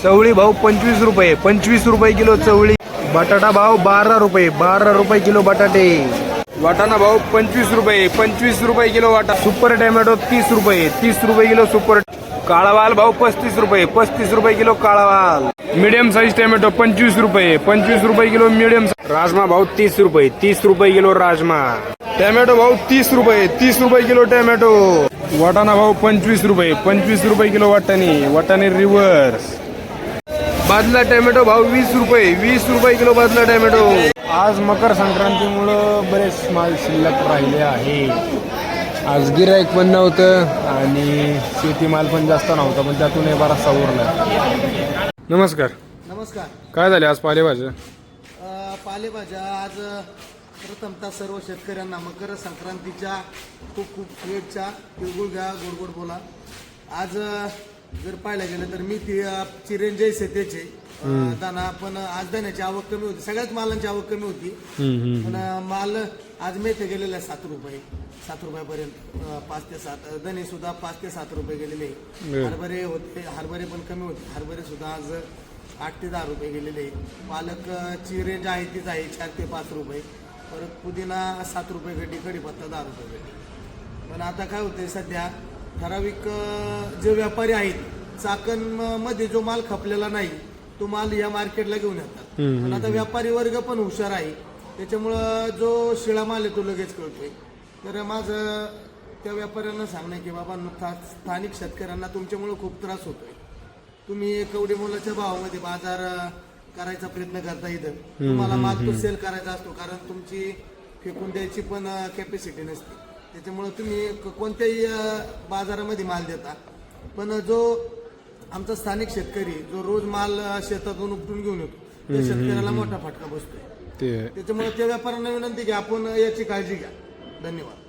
चवळी भाव 25 रुपये, 25 रुपये किलो चवळी. बटाटा भाव 12 रुपये, 12 रुपये किलो बटाटे. वाटाणा भाव 25 रुपये, 25 रुपये किलो वाटा. सुपर टोमॅटो 30 रुपये, 30 रुपये किलो सुपर. काळा वाल भाव 35 रुपये, 35 रुपये किलो काळा वाल. मीडियम साईज टोमॅटो 25 रुपये, 25 रुपये किलो मीडियम. राजमा भाव 30 रुपये, 30 रुपये किलो राजमा. टोमॅटो भाव 30 रुपये, 30 रुपये किलो टोमॅटो. वाटाणा भाव 25 रुपये, 25 रुपये किलो वाटाणे. वाटाणे रिव्हर्स. बादला टोमॅटो भाव 20 रुपये, 20 रुपये किलो बादला टोमॅटो. आज मकर संक्रांतीमुळं बरेच माल शिल्लक राहिले आहे. आज गिराईक पण नव्हतं आणि शेतीमाल पण जास्त नव्हता, पण त्यातून बराचसा उरला. नमस्कार. नमस्कार. काय झाले आज पालेभाज्या? पालेभाज्या आज प्रथमतः सर्व शेतकऱ्यांना मकर संक्रांतीच्या खूप खूप शुभेच्छा. तिळगुळ घ्या, गोड गोड बोला. आज जर पाहायला गेलं तर मी चिरेंज तेचे दाना, पण आज दाण्याची आवक कमी होती, सगळ्याच मालांची आवक कमी होती. पण माल आज मेथे गेलेला आहे 7 रुपये, 7 रुपयापर्यंत. 5 ते 7. धने सुद्धा 5 ते 7 रुपये गेलेले. हरभरे होते, हरभरे पण कमी होते. हरभरे सुद्धा आज 8 ते 10 रुपये गेलेले. पालकची रेंज आहे तीच आहे, 4 ते 5 रुपये. परत पुदिना 7 रुपये गड्डी, कढीपत्ता 10 रुपये गड्डी. पण आता काय होतंय, सध्या ठराविक जे व्यापारी आहेत चाकण मध्ये जो माल खपलेला नाही तो माल या मार्केटला घेऊन येतात. पण आता व्यापारी वर्ग पण हुशार आहे, त्याच्यामुळं जो शिळा माल आहे तो लगेच कळतोय. तर माझं त्या व्यापाऱ्यांना सांगणं की बाबा स्थानिक शेतकऱ्यांना तुमच्यामुळे खूप त्रास होतोय. तुम्ही कवडी मोलाच्या भावामध्ये बाजार करायचा प्रयत्न करता. इथं तुम्हाला माल तो सेल करायचा असतो, कारण तुमची फेकून द्यायची पण कॅपॅसिटी नसते. त्याच्यामुळे तुम्ही कोणत्याही बाजारामध्ये माल देता. पण जो आमचा स्थानिक शेतकरी जो रोज माल शेतातून उपटून घेऊन येतो त्या शेतकऱ्याला मोठा फटका बसतोय. त्याच्यामुळे त्या व्यापाऱ्यांना विनंती की आपण याची काळजी घ्या. धन्यवाद.